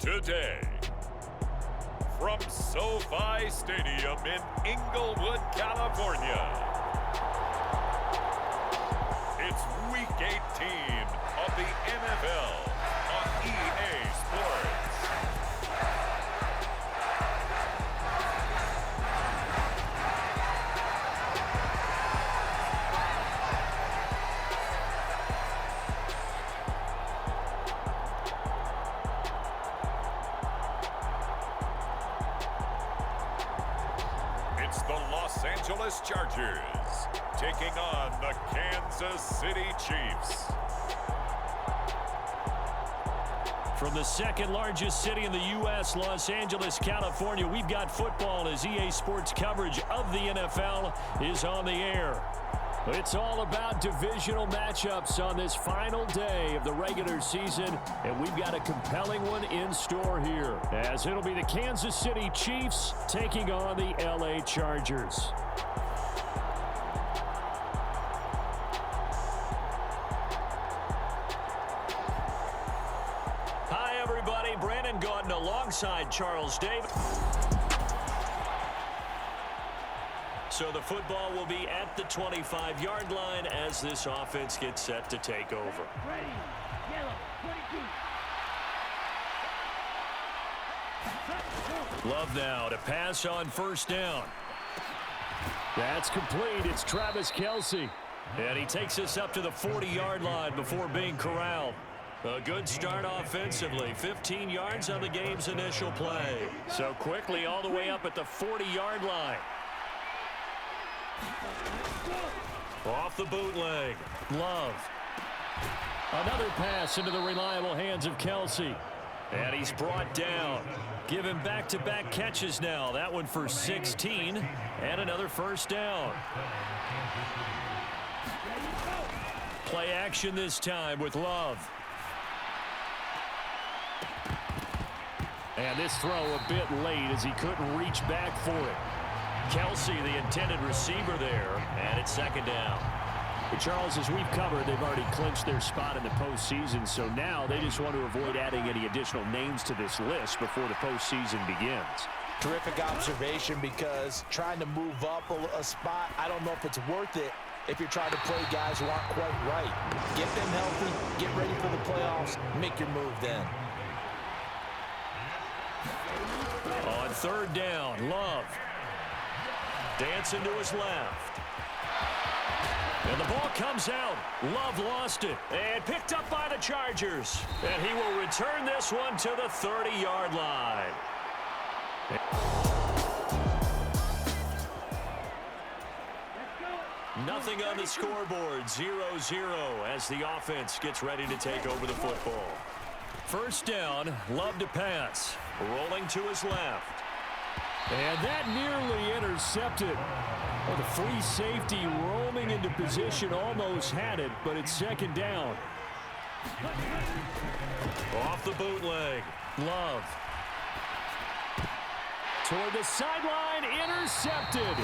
Today, from SoFi Stadium in Inglewood, California, it's Week 18 of the NFL on EA Sports. It's the Los Angeles Chargers taking on the Kansas City Chiefs. From the second largest city in the U.S., Los Angeles, California, we've got football as EA Sports coverage of the NFL is on the air. It's all about divisional matchups on this final day of the regular season, and we've got a compelling one in store here, as it'll be the Kansas City Chiefs taking on the L.A. Chargers. Hi, everybody. Brandon Gordon alongside Charles Davis. So the football will be at the 25-yard line as this offense gets set to take over. Ready, yellow, 22. Love now to pass on first down. That's complete. It's Travis Kelce. And he takes us up to the 40-yard line before being corralled. A good start offensively. 15 yards on the game's initial play. So quickly all the way up at the 40-yard line. Off the bootleg. Love. Another pass into the reliable hands of Kelce. And he's brought down. Give him back-to-back catches now. That one for 16. And another first down. Play action this time with Love. And this throw a bit late as he couldn't reach back for it. Kelce, the intended receiver there, and it's second down. Charles, as we've covered, they've already clinched their spot in the postseason, so now they just want to avoid adding any additional names to this list before the postseason begins. Terrific observation, because trying to move up a spot, I don't know if it's worth it if you're trying to play guys who aren't quite right. Get them healthy, get ready for the playoffs, make your move then. On third down, Love. Dancing to his left. And the ball comes out. Love lost it. And picked up by the Chargers. And he will return this one to the 30-yard line. Nothing on the scoreboard. 0-0 as the offense gets ready to take over the football. First down, Love to pass. Rolling to his left. And that nearly intercepted. Well, the free safety roaming into position almost had it, but it's second down. Off the bootleg. Love. Toward the sideline, intercepted.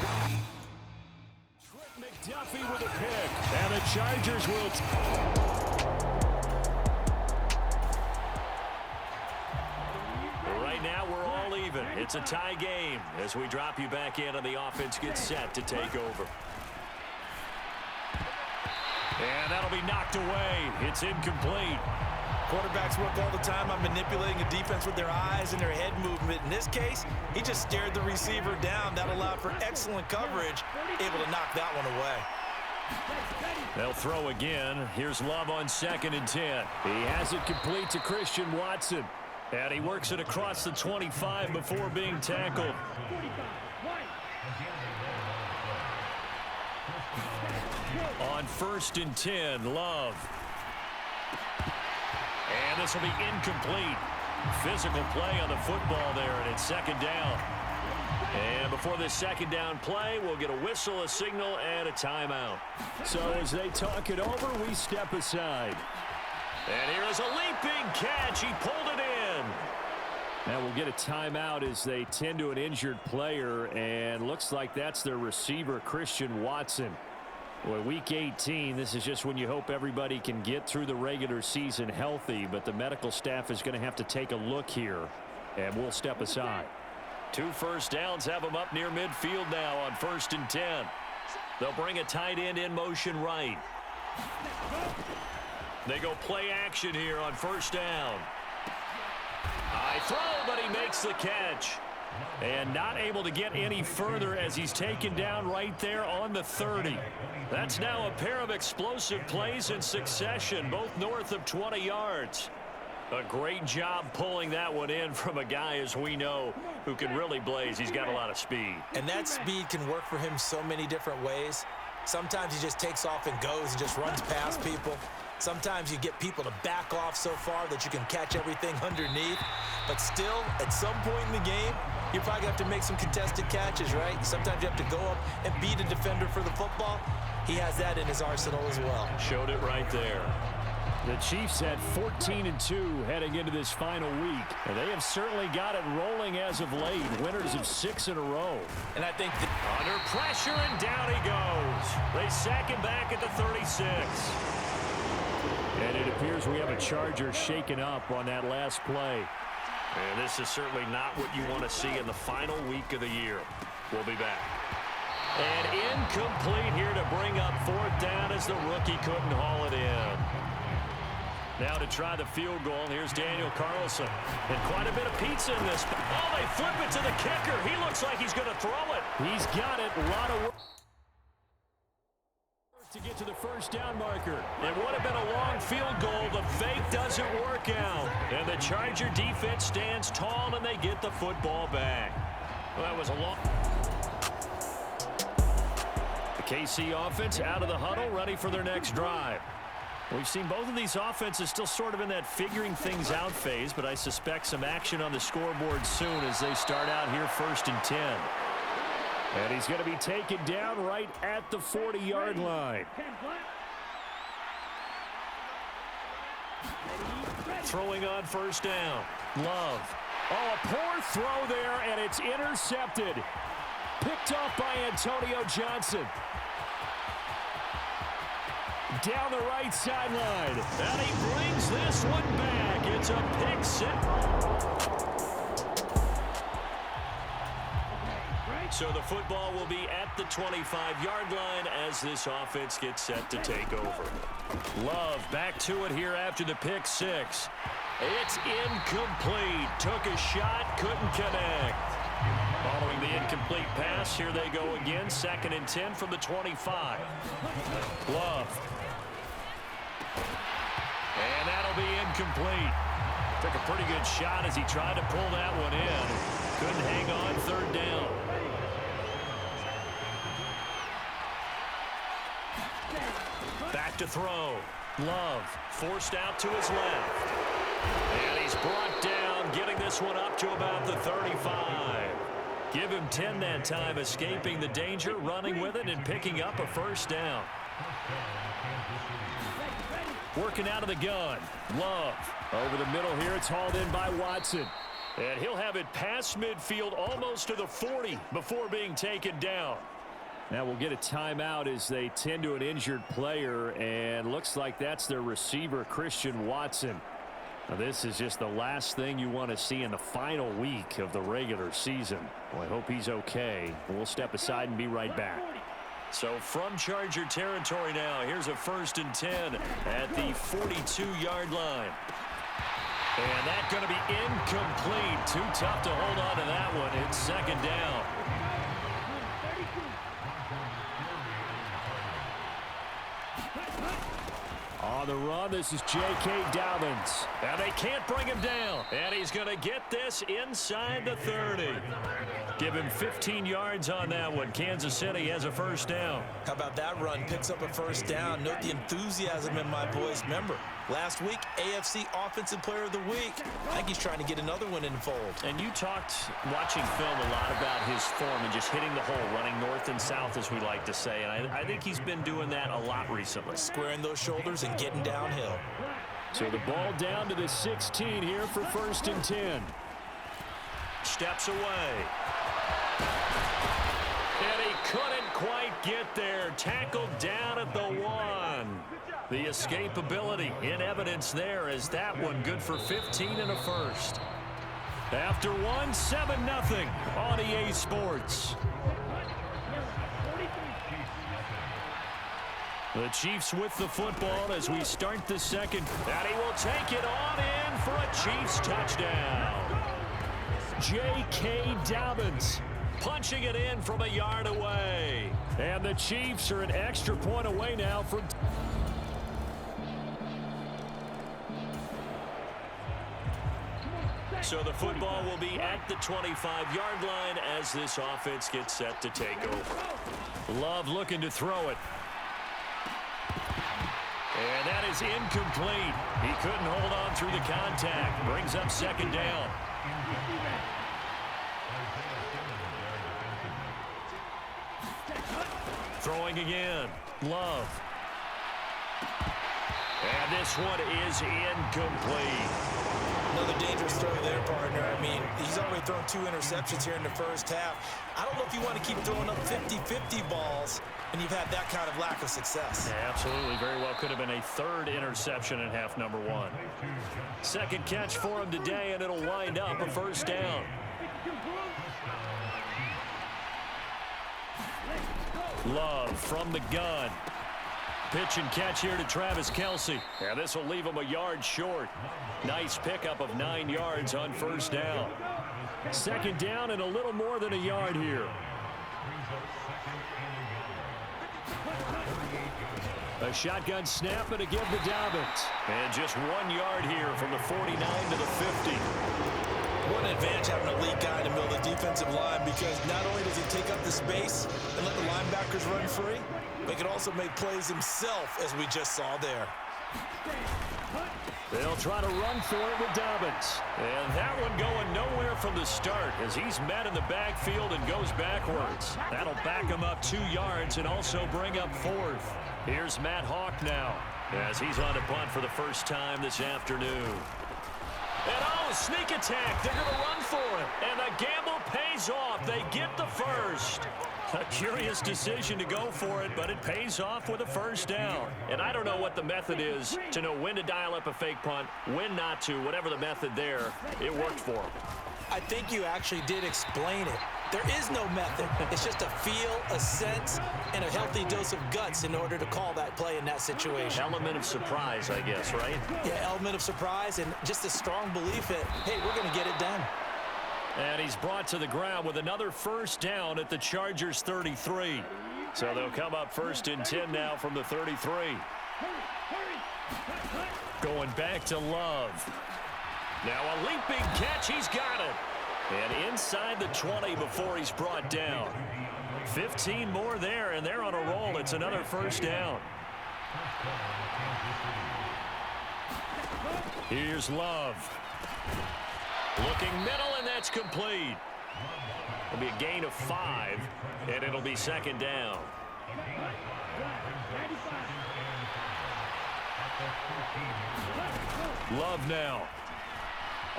Trent McDuffie with a pick. And the Chargers will... Right now, we're all even. It's a tie game as we drop you back in and the offense gets set to take over. And that'll be knocked away. It's incomplete. Quarterbacks work all the time on manipulating a defense with their eyes and their head movement. In this case, he just stared the receiver down. That allowed for excellent coverage, able to knock that one away. They'll throw again. Here's Love on 2nd and 10. He has it complete to Christian Watson. And he works it across the 25 before being tackled. On 1st and 10, Love. And this will be incomplete. Physical play on the football there, and it's second down. And before this second down play, we'll get a whistle, a signal, and a timeout. So as they talk it over, we step aside. And here is a leaping catch. He pulled it in. Now we'll get a timeout as they tend to an injured player, and looks like that's their receiver, Christian Watson. Well, week 18, this is just when you hope everybody can get through the regular season healthy, but the medical staff is going to have to take a look here, and we'll step aside. 2 first downs have them up near midfield now on 1st and 10. They'll bring a tight end in motion right. They go play action here on 1st down. High throw, but he makes the catch. And not able to get any further as he's taken down right there on the 30. That's now a pair of explosive plays in succession, both north of 20 yards. A great job pulling that one in from a guy, as we know, who can really blaze. He's got a lot of speed. And that speed can work for him so many different ways. Sometimes he just takes off and goes and just runs past people. Sometimes you get people to back off so far that you can catch everything underneath. But still, at some point in the game, you're probably going to have to make some contested catches, right? Sometimes you have to go up and beat a defender for the football. He has that in his arsenal as well. Showed it right there. The Chiefs had 14-2 heading into this final week, and they have certainly got it rolling as of late. Winners of 6 in a row. And I think under pressure, and down he goes. They sack him back at the 36. And it appears we have a Charger shaken up on that last play. And this is certainly not what you want to see in the final week of the year. We'll be back. And incomplete here to bring up 4th down as the rookie couldn't haul it in. Now to try the field goal, here's Daniel Carlson. And quite a bit of pizza in this. Oh, they flip it to the kicker. He looks like he's going to throw it. He's got it. A lot of work to get to the 1st down marker. It would have been a long field goal. The fake doesn't work out. And the Charger defense stands tall, and they get the football back. Well, that was a long... The KC offense out of the huddle, ready for their next drive. We've seen both of these offenses still sort of in that figuring things out phase, but I suspect some action on the scoreboard soon as they start out here 1st and 10. And he's going to be taken down right at the 40-yard line. Throwing on 1st down. Love. Oh, a poor throw there, and it's intercepted. Picked off by Antonio Johnson. Down the right sideline. And he brings this one back. It's a pick six. So the football will be at the 25-yard line as this offense gets set to take over. Love back to it here after the pick six. It's incomplete. Took a shot, couldn't connect. Following the incomplete pass, here they go again. 2nd and 10 from the 25. Love. And that'll be incomplete. Took a pretty good shot as he tried to pull that one in. Couldn't hang on. 3rd down. Back to throw. Love forced out to his left. And he's brought down, getting this one up to about the 35. Give him 10 that time, escaping the danger, running with it, and picking up a 1st down. Working out of the gun. Love. Over the middle here, it's hauled in by Watson. And he'll have it past midfield almost to the 40 before being taken down. Now we'll get a timeout as they tend to an injured player, and looks like that's their receiver, Christian Watson. Now this is just the last thing you want to see in the final week of the regular season. Well, I hope he's okay. We'll step aside and be right back. So from Charger territory now, here's a 1st and 10 at the 42-yard line. And that's going to be incomplete. Too tough to hold on to that one. It's 2nd down. On the run, this is J.K. Dobbins. And they can't bring him down. And he's going to get this inside the 30. Give him 15 yards on that one. Kansas City has a 1st down. How about that run? Picks up a 1st down. Note the enthusiasm in my voice. Remember, last week, AFC Offensive Player of the Week. I think he's trying to get another one in the fold. And you talked, watching film, a lot about his form and just hitting the hole, running north and south, as we like to say. And I think he's been doing that a lot recently. Squaring those shoulders and getting downhill. So the ball down to the 16 here for 1st and 10. Steps away. And he couldn't quite get there. Tackled down at the 1. The escapability in evidence there as that one good for 15 and a first. After 1, 7-0 on EA Sports. The Chiefs with the football as we start the second. And he will take it on in for a Chiefs touchdown. J.K. Dobbins punching it in from a yard away. And the Chiefs are an extra point away now from... So the football will be at the 25-yard line as this offense gets set to take over. Love looking to throw it. And that is incomplete. He couldn't hold on through the contact. Brings up second down. Throwing again. Love. And this one is incomplete. Another dangerous throw there, partner. I mean, he's already thrown 2 interceptions here in the first half. I don't know if you want to keep throwing up 50-50 balls and you've had that kind of lack of success. Yeah, absolutely. Very well could have been a 3rd interception in half number 1. Second catch for him today, and it'll wind up a first down. Love from the gun. Pitch and catch here to Travis Kelce. And this will leave him a yard short. Nice pickup of 9 yards on first down. Second down and a little more than a yard here. A shotgun snap and a give to Dobbins. And just 1 yard here from the 49 to the 50. What an advantage having a lead guy in the middle of the defensive line, because not only does he take up the space and let the linebackers run free, but he can also make plays himself, as we just saw there. They'll try to run for it with Dobbins. And that one going nowhere from the start as he's met in the backfield and goes backwards. That'll back him up 2 yards and also bring up 4th. Here's Matt Hawk now as he's on to punt for the first time this afternoon. And sneak attack. They're going to run for it. And the gamble pays off. They get the first. A curious decision to go for it, but it pays off with a first down. And I don't know what the method is to know when to dial up a fake punt, when not to, whatever the method there, it worked for him. I think you actually did explain it. There is no method. It's just a feel, a sense, and a healthy dose of guts in order to call that play in that situation. Element of surprise, I guess, right? Yeah, element of surprise and just a strong belief that, hey, we're going to get it done. And he's brought to the ground with another first down at the Chargers 33. So they'll come up 1st and 10 now from the 33. Going back to Love. Now a leaping catch. He's got it. And inside the 20 before he's brought down. 15 more there, and they're on a roll. It's another first down. Here's Love. Looking middle, and that's complete. It'll be a gain of 5, and it'll be second down. Love now.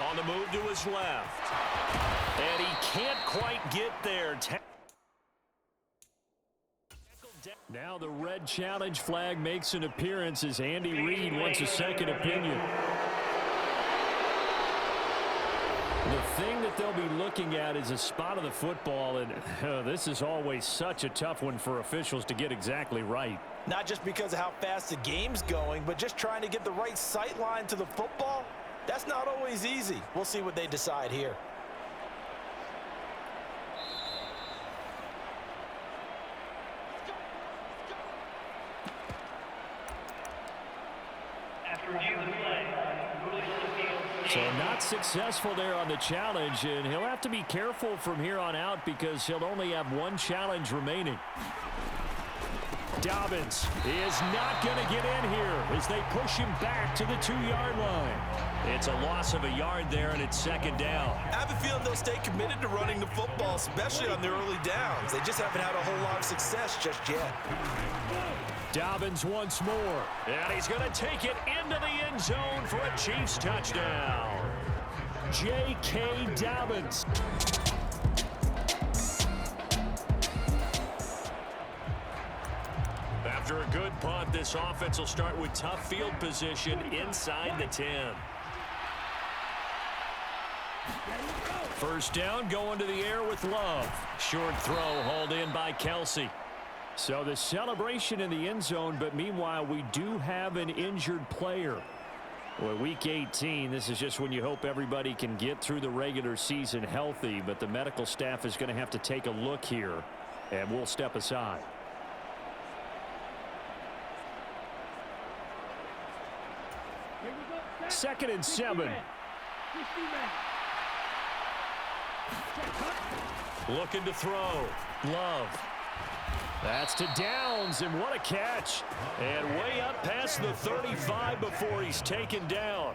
On the move to his left. And he can't quite get there. Now the red challenge flag makes an appearance as Andy Reid wants a second opinion. The thing that they'll be looking at is a spot of the football, and this is always such a tough one for officials to get exactly right. Not just because of how fast the game's going, but just trying to get the right sight line to the football. That's not always easy. We'll see what they decide here. So not successful there on the challenge, and he'll have to be careful from here on out because he'll only have 1 challenge remaining. Dobbins is not going to get in here as they push him back to the 2-yard line. It's a loss of a yard there, and it's second down. I have a feeling they'll stay committed to running the football, especially on their early downs. They just haven't had a whole lot of success just yet. Dobbins once more, and he's going to take it into the end zone for a Chiefs touchdown. J.K. Dobbins. After a good punt, this offense will start with tough field position inside the 10. First down, going to the air with Love. Short throw hauled in by Kelsey. So the celebration in the end zone, but meanwhile, we do have an injured player. Well, week 18, this is just when you hope everybody can get through the regular season healthy, but the medical staff is going to have to take a look here, and we'll step aside. Second and 7. Looking to throw. Love. That's to Downs, and what a catch. And way up past the 35 before he's taken down.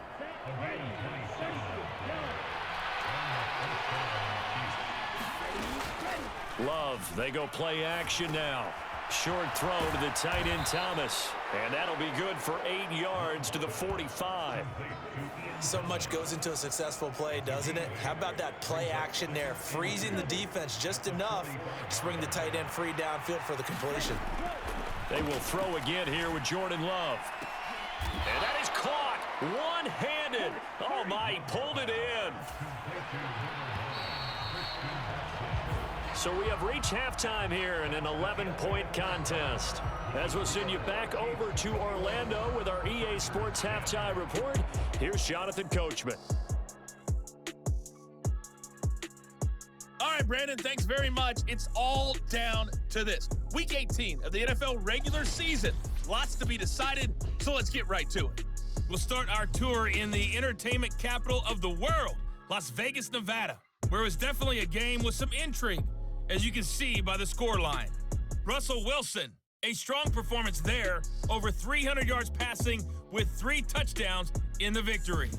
Love, they go play action now. Short throw to the tight end Thomas. And that'll be good for 8 yards to the 45. So much goes into a successful play, doesn't it? How about that play action there? Freezing the defense just enough to bring the tight end free downfield for the completion. They will throw again here with Jordan Love. And that is caught one-handed. Oh, my, he pulled it in. So we have reached halftime here in an 11-point contest. As we'll send you back over to Orlando with our EA Sports Halftime Report, here's Jonathan Coachman. All right, Brandon, thanks very much. It's all down to this. Week 18 of the NFL regular season. Lots to be decided, so let's get right to it. We'll start our tour in the entertainment capital of the world, Las Vegas, Nevada, where it was definitely a game with some intrigue, as you can see by the scoreline. Russell Wilson, a strong performance there, over 300 yards passing with 3 touchdowns in the victory.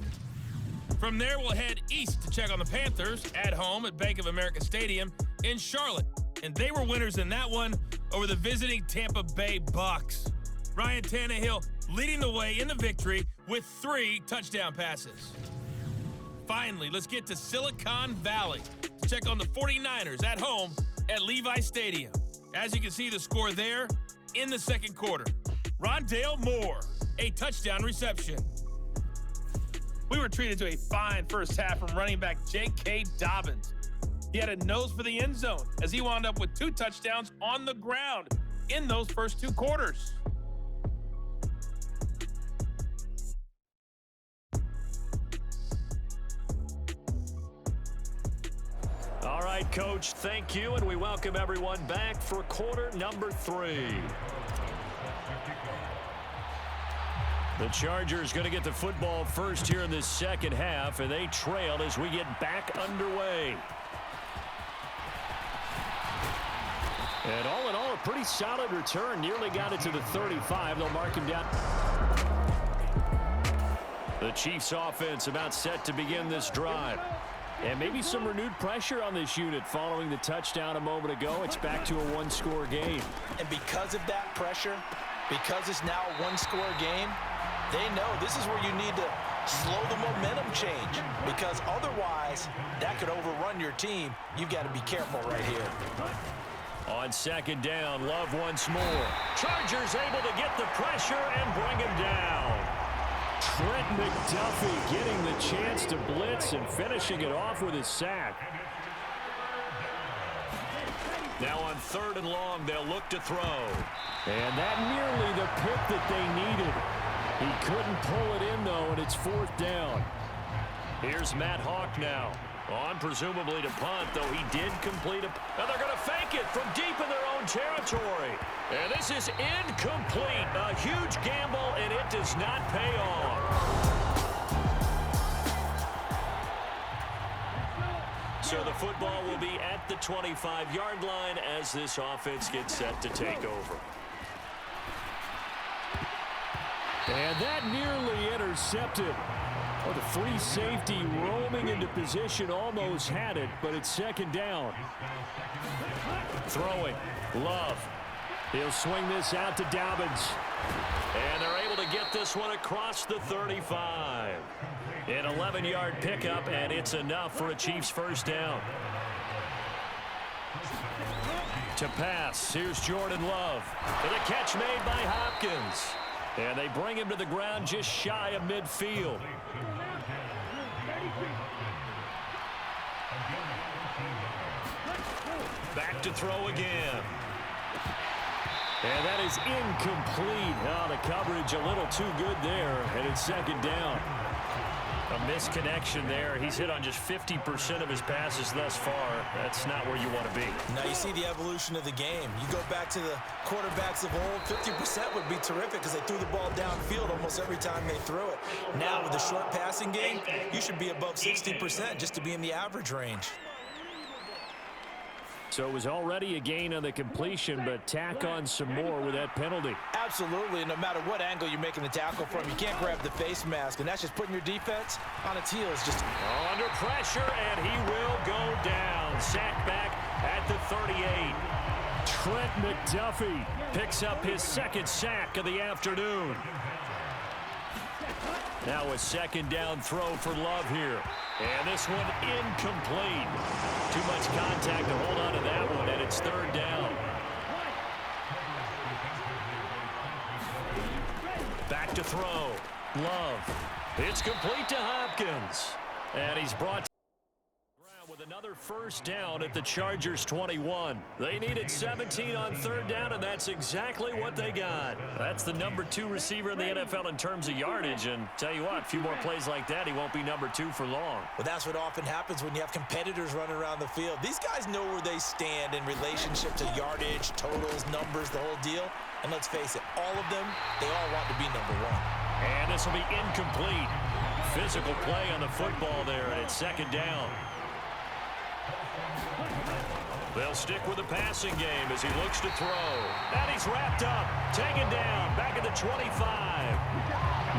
From there, we'll head east to check on the Panthers at home at Bank of America Stadium in Charlotte. And they were winners in that one over the visiting Tampa Bay Bucks. Ryan Tannehill leading the way in the victory with 3 touchdown passes. Finally, let's get to Silicon Valley to check on the 49ers at home at Levi Stadium. As you can see the score there in the second quarter. Rondale Moore, a touchdown reception. We were treated to a fine first half from running back J.K. Dobbins. He had a nose for the end zone as he wound up with 2 touchdowns on the ground in those first 2 quarters. All right, Coach, thank you, and we welcome everyone back for quarter number 3. The Chargers going to get the football first here in this second half, and they trail as we get back underway. And all in all, a pretty solid return. Nearly got it to the 35. They'll mark him down. The Chiefs offense about set to begin this drive. And maybe some renewed pressure on this unit following the touchdown a moment ago. It's back to a 1-score game. And because of that pressure, because it's now a 1-score game, they know this is where you need to slow the momentum change, because otherwise that could overrun your team. You've got to be careful right here. On second down, Love once more. Chargers able to get the pressure and bring him down. Trent McDuffie getting the chance to blitz and finishing it off with his sack. Now on 3rd and long, they'll look to throw. And that nearly the pick that they needed. He couldn't pull it in, though, and it's 4th down. Here's Matt Hawk now. On presumably to punt, though he did complete a... Now they're going to fake it from deep in their own territory. And this is incomplete. A huge gamble, and it does not pay off. So the football will be at the 25-yard line as this offense gets set to take over. And that nearly intercepted. Oh, the free safety roaming into position almost had it, but it's second down. Throwing. Love. He'll swing this out to Dobbins. And they're able to get this one across the 35. An 11-yard pickup, and it's enough for a Chiefs first down. To pass. Here's Jordan Love. And a catch made by Hopkins. And they bring him to the ground just shy of midfield. Back to throw again. And that is incomplete. Oh, the coverage a little too good there, and it's second down. A misconnection there. He's hit on just 50% of his passes thus far. That's not where you want to be. Now you see the evolution of the game. You go back to the quarterbacks of old, 50% would be terrific because they threw the ball downfield almost every time they threw it. Now with the short passing game, you should be above 60% just to be in the average range. So it was already a gain on the completion, but tack on some more with that penalty. Absolutely. No matter what angle you're making the tackle from, you can't grab the face mask, and that's just putting your defense on its heels. Just under pressure, and he will go down. Sack back at the 38. Trent McDuffie picks up his second sack of the afternoon. Now a second down throw for Love here. And this one incomplete. Too much contact to hold on to that one, and it's third down. Back to throw. Love. It's complete to Hopkins. And he's brought to the ground with another first down at the Chargers 21. They needed 17 on third down, and that's exactly what they got. That's the number 2 receiver in the NFL in terms of yardage, and tell you what, a few more plays like that, he won't be number 2 for long. Well, that's what often happens when you have competitors running around the field. These guys know where they stand in relationship to yardage, totals, numbers, the whole deal. And let's face it, all of them, they all want to be number 1. And this will be incomplete. Physical play on the football there, and it's second down. They'll stick with the passing game as he looks to throw. And he's wrapped up, taken down, back at the 25.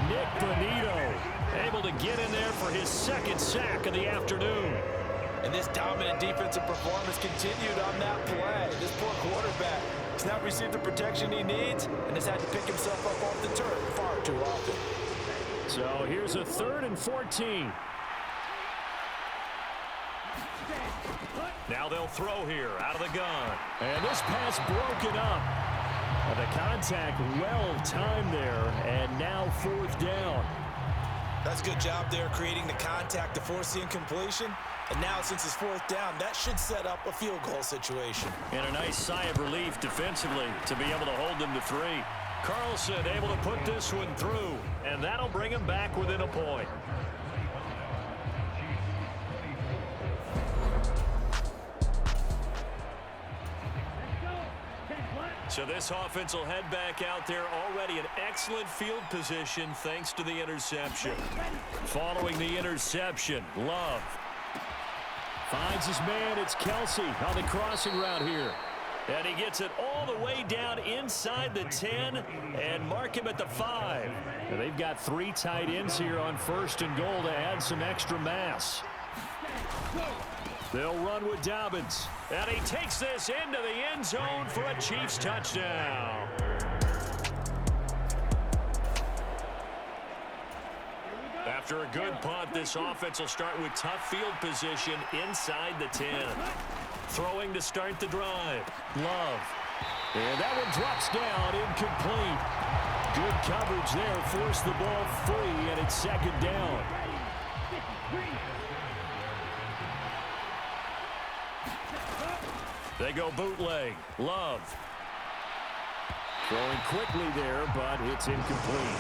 Nick Bonito able to get in there for his second sack of the afternoon. And this dominant defensive performance continued on that play. This poor quarterback has not received the protection he needs and has had to pick himself up off the turf far too often. So here's a 3rd and 14. Now they'll throw here out of the gun. And this pass broken up. And the contact well timed there, and now 4th down. That's a good job there creating the contact to force the incompletion. And now since it's 4th down, that should set up a field goal situation. And a nice sigh of relief defensively to be able to hold them to 3. Carlson able to put this one through, and that'll bring him back within a point. So this offense will head back out there, already in excellent field position thanks to the interception. Following the interception, Love finds his man. It's Kelsey on the crossing route here. And he gets it all the way down inside the 10 and mark him at the 5. And they've got 3 tight ends here on 1st and goal to add some extra mass. They'll run with Dobbins. And he takes this into the end zone for a Chiefs touchdown. After a good punt, this offense will start with tough field position inside the 10. Throwing to start the drive. Love. And that one drops down, incomplete. Good coverage there, forced the ball free, and it's second down. They go bootleg. Love. Throwing quickly there, but it's incomplete.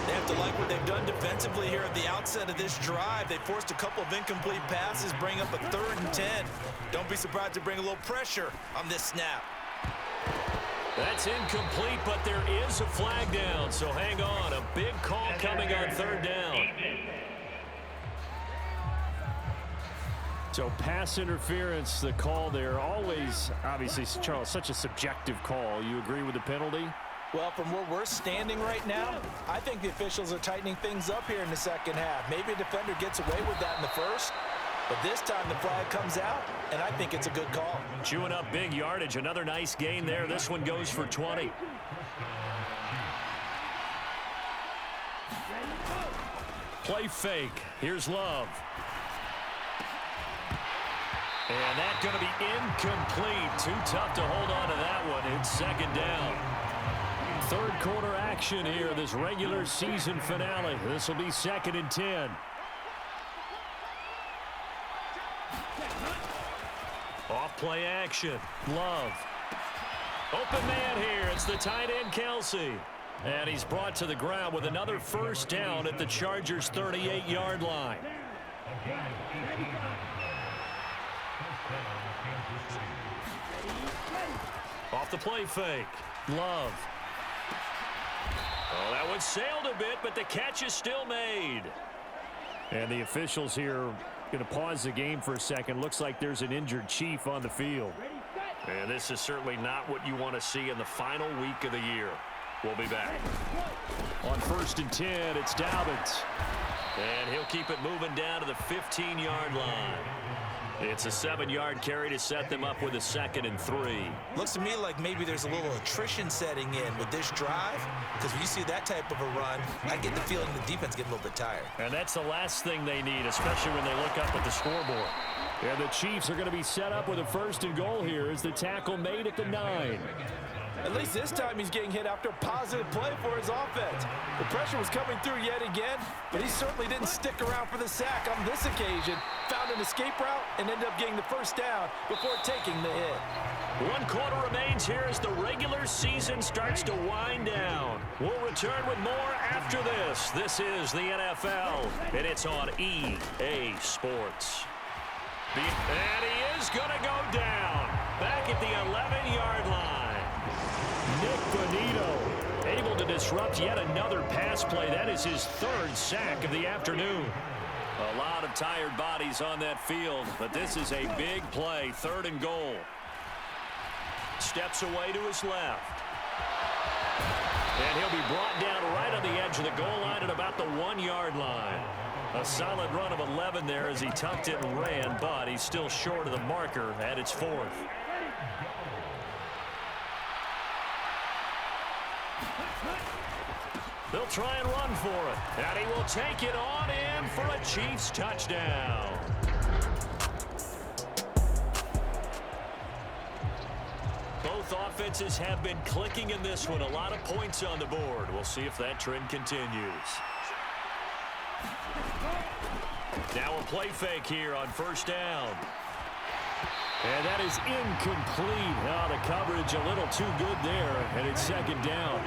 They have to like what they've done defensively here at the outset of this drive. They forced a couple of incomplete passes, bring up a 3rd and 10. Don't be surprised to bring a little pressure on this snap. That's incomplete, but there is a flag down, so hang on. A big call coming on 3rd down. So pass interference, the call there. Always, obviously, Charles, such a subjective call. You agree with the penalty? Well, from where we're standing right now, I think the officials are tightening things up here in the second half. Maybe a defender gets away with that in the first, but this time the flag comes out, and I think it's a good call. Chewing up big yardage. Another nice gain there. This one goes for 20. Play fake. Here's Love. And that's going to be incomplete. Too tough to hold on to that one. It's second down. Third quarter action here, this regular season finale. This will be 2nd and 10. Off play action. Love. Open man here. It's the tight end, Kelsey. And he's brought to the ground with another first down at the Chargers' 38-yard line. Off the play fake. Love. Oh, that one sailed a bit, but the catch is still made. And the officials here going to pause the game for a second. Looks like there's an injured Chief on the field. And this is certainly not what you want to see in the final week of the year. We'll be back. On 1st and 10, it's Dobbins. And he'll keep it moving down to the 15-yard line. It's a 7-yard carry to set them up with a 2nd and 3. Looks to me like maybe there's a little attrition setting in with this drive, because when you see that type of a run, I get the feeling the defense getting a little bit tired. And that's the last thing they need, especially when they look up at the scoreboard. And the Chiefs are going to be set up with a 1st and goal here as the tackle made at the 9. At least this time he's getting hit after a positive play for his offense. The pressure was coming through yet again, but he certainly didn't stick around for the sack on this occasion. Found an escape route and ended up getting the first down before taking the hit. 1 quarter remains here as the regular season starts to wind down. We'll return with more after this. This is the NFL, and it's on EA Sports. And he is going to go down back at the 11-yard line. Nick Bonito able to disrupt yet another pass play. That is his 3rd sack of the afternoon. A lot of tired bodies on that field, but this is a big play. 3rd and goal. Steps away to his left. And he'll be brought down right on the edge of the goal line at about the 1-yard line. A solid run of 11 there as he tucked it and ran, but he's still short of the marker at its 4th. They'll try and run for it. And he will take it on in for a Chiefs touchdown. Both offenses have been clicking in this one. A lot of points on the board. We'll see if that trend continues. Now a play fake here on 1st down. And that is incomplete. Oh, the coverage a little too good there, and it's 2nd down.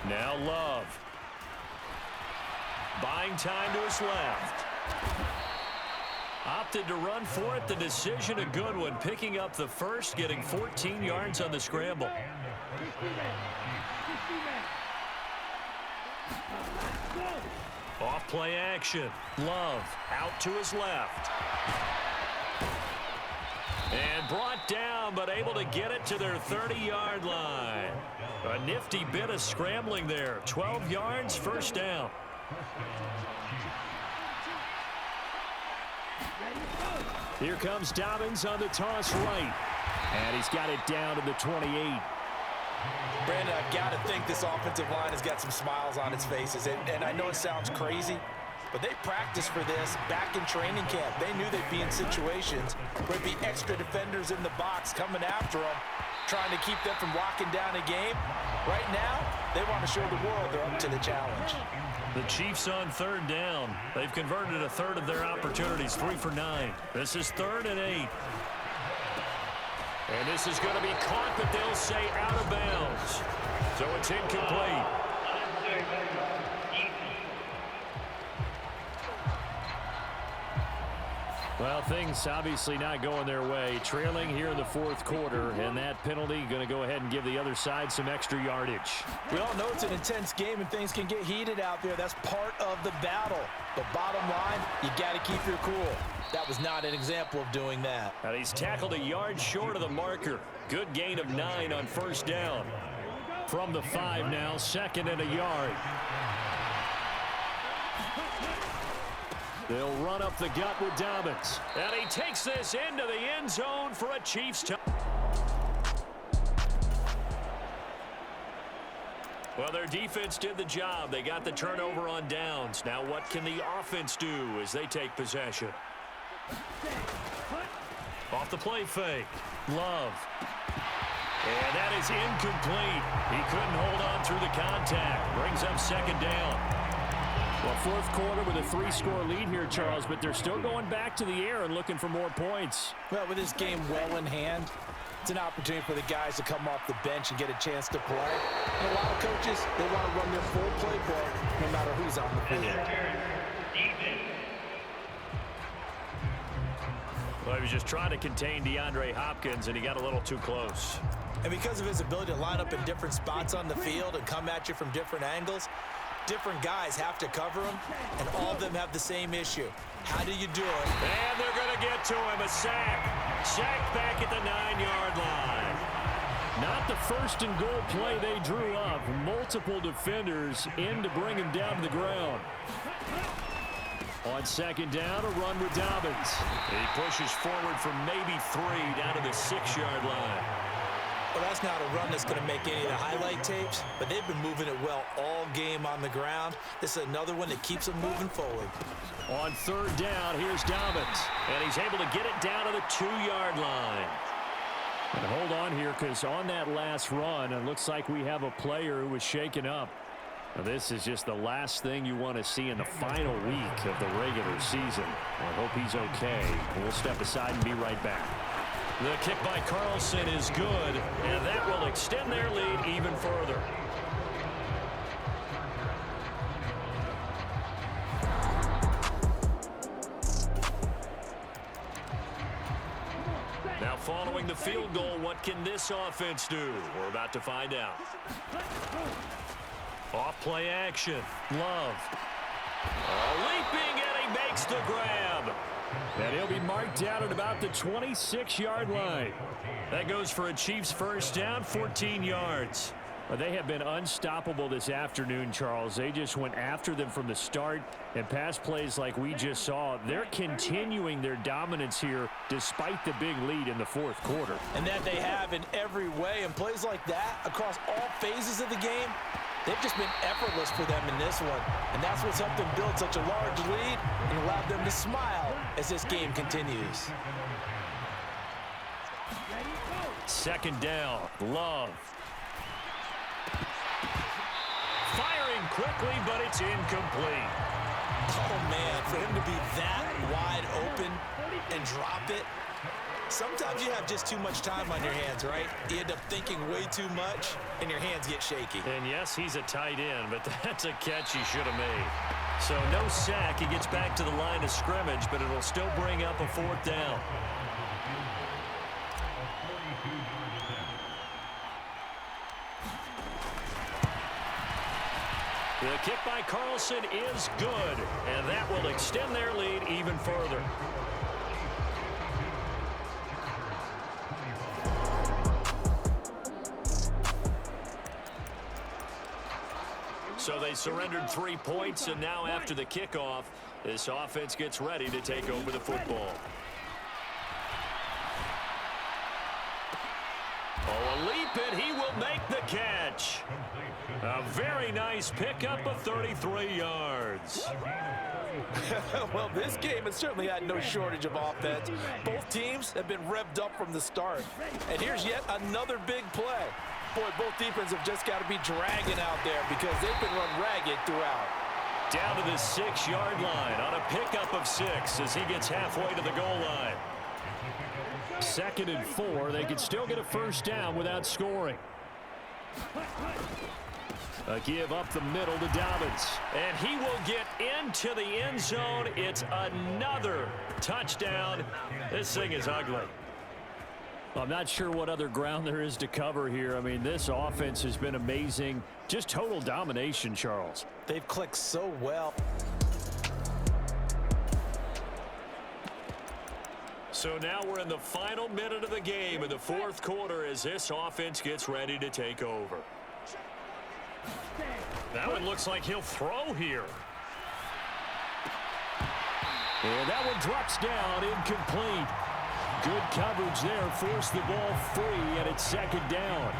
Now Love. Buying time to his left. Opted to run for it. The decision a good one. Picking up the first, getting 14 yards on the scramble. Off play action. Love out to his left. And brought down, but able to get it to their 30-yard line. A nifty bit of scrambling there. 12 yards, 1st down. Here comes Dobbins on the toss right. And he's got it down to the 28. Brandon, I've got to think this offensive line has got some smiles on its faces. And I know it sounds crazy, but they practiced for this back in training camp. They knew they'd be in situations where there'd be extra defenders in the box coming after them, trying to keep them from locking down a game. Right now, they want to show the world they're up to the challenge. The Chiefs on 3rd down. They've converted a 1/3 of their opportunities, 3 for 9. This is 3rd and 8. And this is going to be caught, but they'll say out of bounds. So it's incomplete. Well, things obviously not going their way. Trailing here in the 4th quarter, and that penalty going to go ahead and give the other side some extra yardage. We all know it's an intense game and things can get heated out there. That's part of the battle. But bottom line, you got to keep your cool. That was not an example of doing that. And he's tackled a yard short of the marker. Good gain of 9 on 1st down. From the 5 now, 2nd and a yard. They'll run up the gut with Dobbins. And he takes this into the end zone for a Chiefs touchdown. Well, they're defense did the job. They got the turnover on downs. Now what can the offense do as they take possession? Off the play fake. Love. And that is incomplete. He couldn't hold on through the contact. Brings up second down. Well, fourth quarter with a 3-score lead here, Charles, but they're still going back to the air and looking for more points. Well, with this game well in hand, it's an opportunity for the guys to come off the bench and get a chance to play. And a lot of coaches, they want to run their full playbook no matter who's on the field. Well, he was just trying to contain DeAndre Hopkins, and he got a little too close. And because of his ability to line up in different spots on the field and come at you from different angles, different guys have to cover him, and all of them have the same issue. How do you do it? And they're going to get to him. A sack. Sack back at the 9-yard line. Not the first and goal play they drew up. Multiple defenders in to bring him down to the ground. On second down, a run with Dobbins. He pushes forward from maybe 3 down to the 6-yard line. Well, that's not a run that's going to make any of the highlight tapes, but they've been moving it well all game on the ground. This is another one that keeps them moving forward. On third down, here's Dobbins. And he's able to get it down to the 2-yard line. And hold on here, because on that last run, it looks like we have a player who was shaken up. Now, this is just the last thing you want to see in the final week of the regular season. I hope he's okay. We'll step aside and be right back. The kick by Carlson is good, and that will extend their lead even further. Now following the field goal, what can this offense do? We're about to find out. Off play action. Love. Leaping, and he makes the grab. And he'll be marked down at about the 26-yard line. That goes for a Chiefs first down, 14 yards. Well, they have been unstoppable this afternoon, Charles. They just went after them from the start, and pass plays like we just saw, they're continuing their dominance here despite the big lead in the fourth quarter. And that they have in every way, and plays like that across all phases of the game, they've just been effortless for them in this one. And that's what's helped them build such a large lead and allowed them to smile as this game continues. Second down, Love. Firing quickly, but it's incomplete. Oh, man, for him to be that wide open and drop it. Sometimes you have just too much time on your hands, right? You end up thinking way too much, and your hands get shaky. And yes, he's a tight end, but that's a catch he should have made. So no sack. He gets back to the line of scrimmage, but it'll still bring up a fourth down. The kick by Carlson is good, and that will extend their lead even further. So they surrendered 3 points, and now after the kickoff, this offense gets ready to take over the football. Oh, a leap, and he will make the catch. A very nice pickup of 33 yards. Well, this game has certainly had no shortage of offense. Both teams have been revved up from the start. And here's yet another big play. Boy, both defenses have just got to be dragging out there because they've been run ragged throughout. Down to the 6-yard line on a pickup of 6 as he gets halfway to the goal line. 2nd and 4. They could still get a first down without scoring. A give up the middle to Dobbins. And he will get into the end zone. It's another touchdown. This thing is ugly. I'm not sure what other ground there is to cover here. I mean, this offense has been amazing. Just total domination, Charles. They've clicked so well. So now we're in the final minute of the game in the fourth quarter as this offense gets ready to take over. That one looks like he'll throw here. And that one drops down, incomplete. Good coverage there, forced the ball free, and it's second down.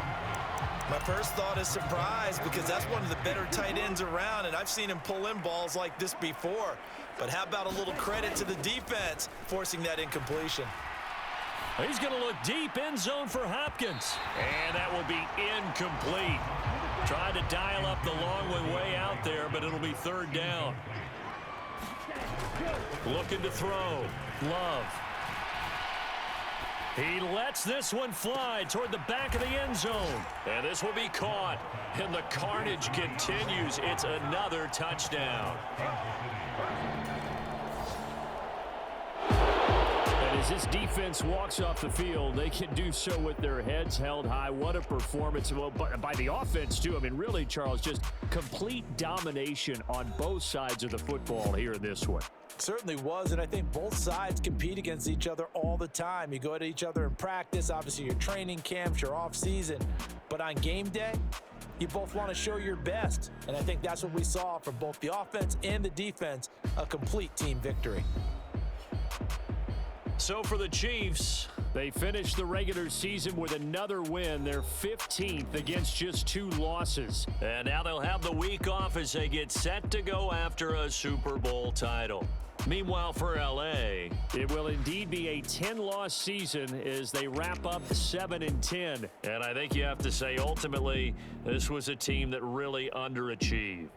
My first thought is surprise because that's one of the better tight ends around, and I've seen him pull in balls like this before. But how about a little credit to the defense forcing that incompletion? He's going to look deep end zone for Hopkins. And that will be incomplete. Tried to dial up the long one way out there, but it'll be third down. Looking to throw. Love. He lets this one fly toward the back of the end zone. And this will be caught. And the carnage continues. It's another touchdown. And as this defense walks off the field, they can do so with their heads held high. What a performance by the offense, too. I mean, really, Charles, just complete domination on both sides of the football here in this one. Certainly was, and I think both sides compete against each other all the time. You go at each other in practice, obviously your training camps, your off season, but on game day, you both want to show your best, and I think that's what we saw from both the offense and the defense, a complete team victory. So for the Chiefs, they finished the regular season with another win, their 15th against just 2 losses. And now they'll have the week off as they get set to go after a Super Bowl title. Meanwhile, for L.A., it will indeed be a 10-loss season as they wrap up 7-10. And I think you have to say, ultimately, this was a team that really underachieved.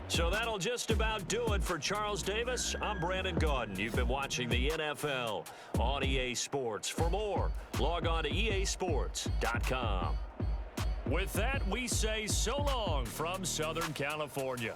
So that'll just about do it for Charles Davis. I'm Brandon Gaudin. You've been watching the NFL on EA Sports. For more, log on to easports.com. With that, we say so long from Southern California.